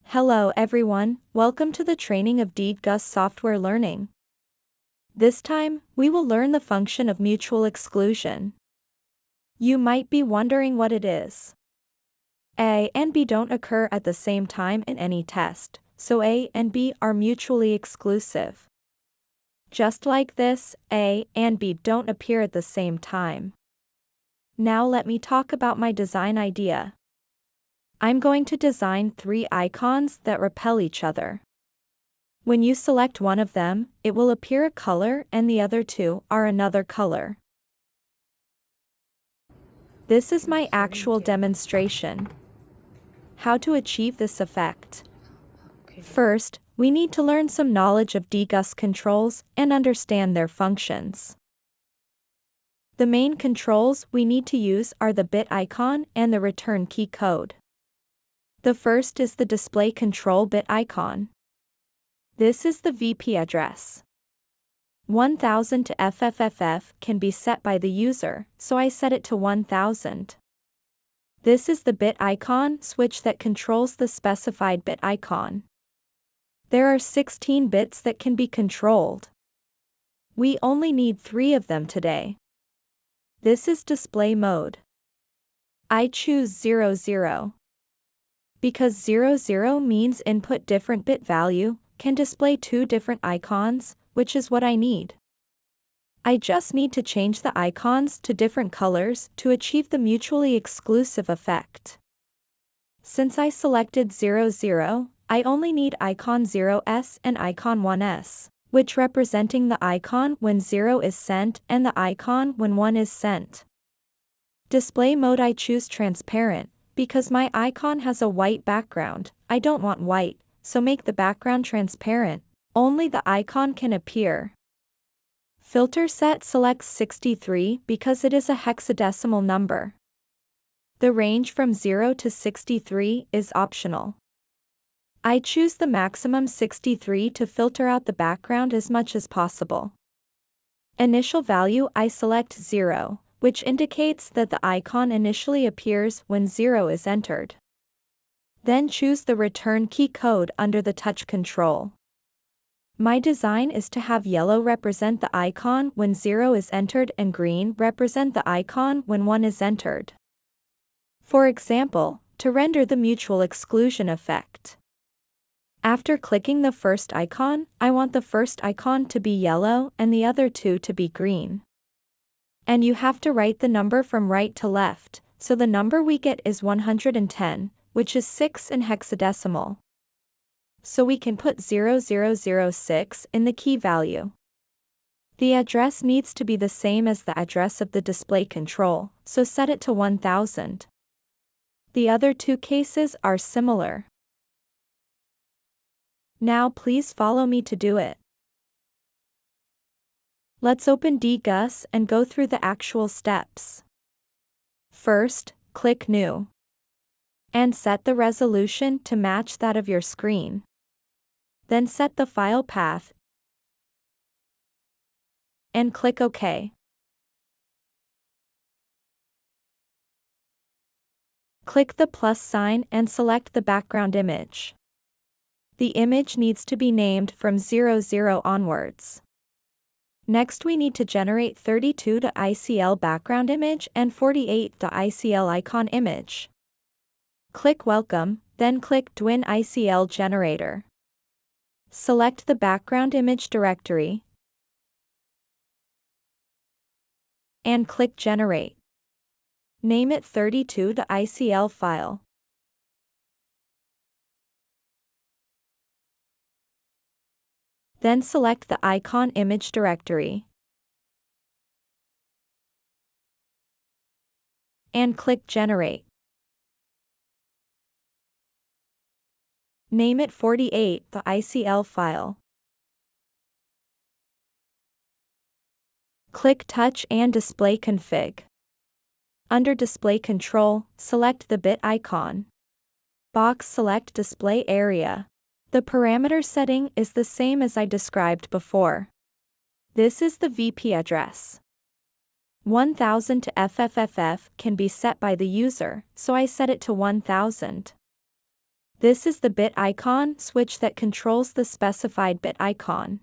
Hello everyone, welcome to the training of DGUS software learning. This time, we will learn the function of mutual exclusion. You might be wondering what it is. A and B don't occur at the same time in any test, so A and B are mutually exclusive. Just like this, A and B don't appear at the same time. Now let me talk about my design idea. I'm going to design 3 icons that repel each other. When you select one of them, it will appear a color and the other 2 are another color. This is my actual demonstration. How to achieve this effect? First, we need to learn some knowledge of DGUS controls and understand their functions. The main controls we need to use are the bit icon and the return key code. The first is the display control bit icon. This is the VP address. 1000 to FFFF can be set by the user, so I set it to 1000. This is the bit icon switch that controls the specified bit icon. There are 16 bits that can be controlled. We only need 3 of them today. This is display mode. I choose 00. Because 00 means input different bit value, can display 2 different icons, which is what I need. I just need to change the icons to different colors to achieve the mutually exclusive effect. Since I selected 00, I only need icon 0s and icon 1s, which representing the icon when 0 is sent and the icon when 1 is sent. Display mode I choose transparent, because my icon has a white background, I don't want white, so make the background transparent, only the icon can appear. Filter set selects 63 because it is a hexadecimal number. The range from 0 to 63 is optional. I choose the maximum 63 to filter out the background as much as possible. Initial value I select 0, which indicates that the icon initially appears when 0 is entered. Then choose the return key code under the touch control. My design is to have yellow represent the icon when 0 is entered and green represent the icon when 1 is entered. For example, to render the mutual exclusion effect. After clicking the first icon, I want the first icon to be yellow and the other 2 to be green. And you have to write the number from right to left, so the number we get is 110, which is 6 in hexadecimal. So we can put 0006 in the key value. The address needs to be the same as the address of the display control, so set it to 1000. The other 2 cases are similar. Now please follow me to do it. Let's open DGUS and go through the actual steps. First, click New. And set the resolution to match that of your screen. Then set the file path and click OK. Click the plus sign and select the background image. The image needs to be named from 00 onwards. Next we need to generate 32 to ICL background image and 48 to ICL icon image. Click Welcome, then click DWIN ICL Generator. Select the background image directory and click Generate. Name it 32 to ICL file. Then select the icon image directory and click Generate. Name it 48 the ICL file. Click Touch and Display Config. Under Display Control, select the bit icon. Box select Display Area. The parameter setting is the same as I described before. This is the VP address. 1000 to FFFF can be set by the user, so I set it to 1000. This is the bit icon switch that controls the specified bit icon.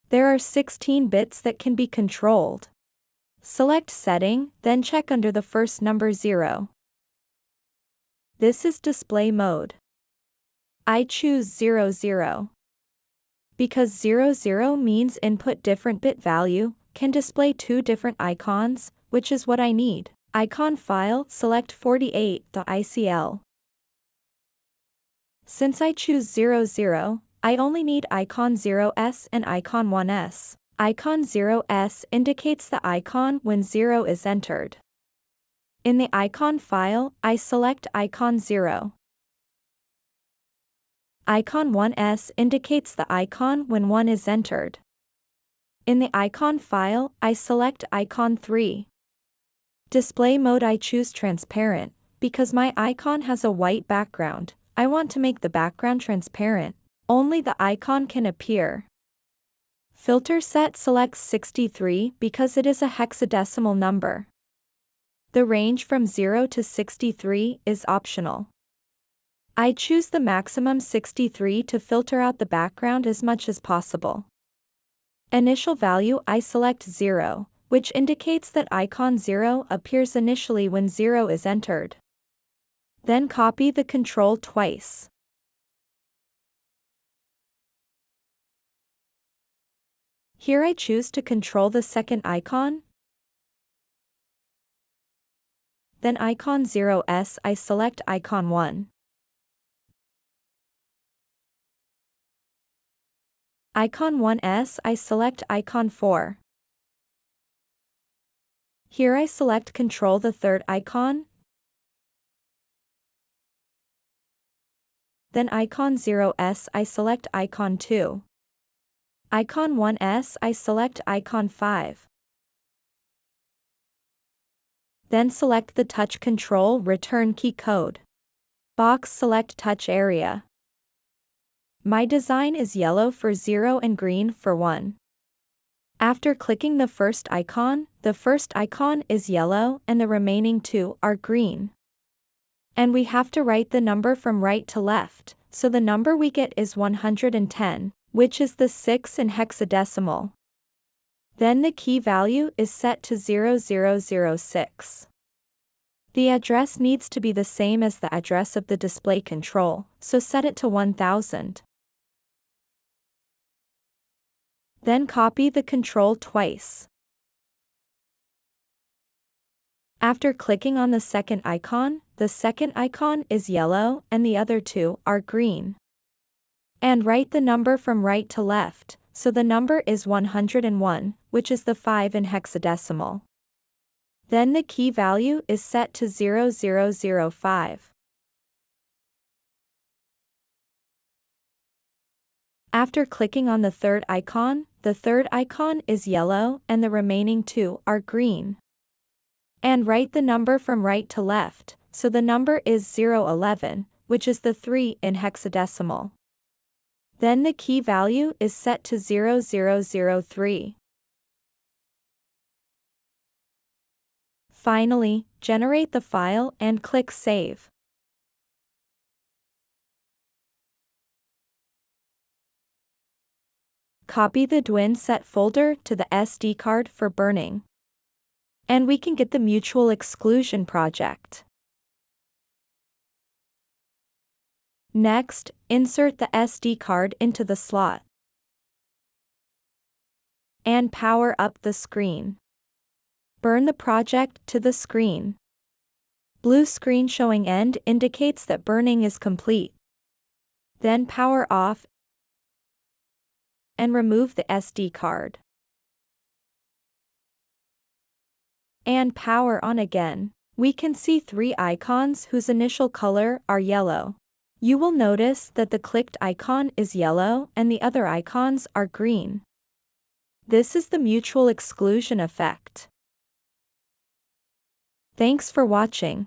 There are 16 bits that can be controlled. Select Setting, then check under the first number 0. This is display mode. I choose 00. Because 00 means input different bit value, can display two different icons, which is what I need. Icon file, select 48.icl. Since I choose 00, I only need icon 0s and icon 1s. Icon 0s indicates the icon when 0 is entered. In the icon file, I select icon 0. Icon 1s indicates the icon when 1 is entered. In the icon file, I select icon 3. Display mode, I choose transparent, because my icon has a white background. I want to make the background transparent. Only the icon can appear. Filter set selects 63 because it is a hexadecimal number. The range from 0 to 63 is optional. I choose the maximum 63 to filter out the background as much as possible. Initial value, I select 0, which indicates that icon 0 appears initially when 0 is entered. Then copy the control twice. Here I choose to control the second icon. Then icon 0s, I select icon 1. Icon 1s, I select icon 4. Here I select control the third icon. Then icon 0s, I select icon 2. Icon 1s, I select icon 5. Then select the touch control return key code. Box select touch area. My design is yellow for 0 and green for 1. After clicking the first icon is yellow and the remaining two are green. And we have to write the number from right to left, so the number we get is 110, which is the 6 in hexadecimal. Then the key value is set to 0006. The address needs to be the same as the address of the display control, so set it to 1000. Then copy the control twice. After clicking on the second icon is yellow and the other two are green. And write the number from right to left, so the number is 101, which is the 5 in hexadecimal. Then the key value is set to 0005. After clicking on the third icon is yellow and the remaining two are green. And write the number from right to left, so the number is 011, which is the 3 in hexadecimal. Then the key value is set to 0003. Finally, generate the file and click Save. Copy the DWIN set folder to the SD card for burning. And we can get the Mutual Exclusion project. Next, insert the SD card into the slot. And power up the screen. Burn the project to the screen. Blue screen showing end indicates that burning is complete. Then power off and remove the SD card. And power on again. We can see 3 icons whose initial color are yellow. You will notice that the clicked icon is yellow and the other icons are green. This is the mutual exclusion effect. Thanks for watching.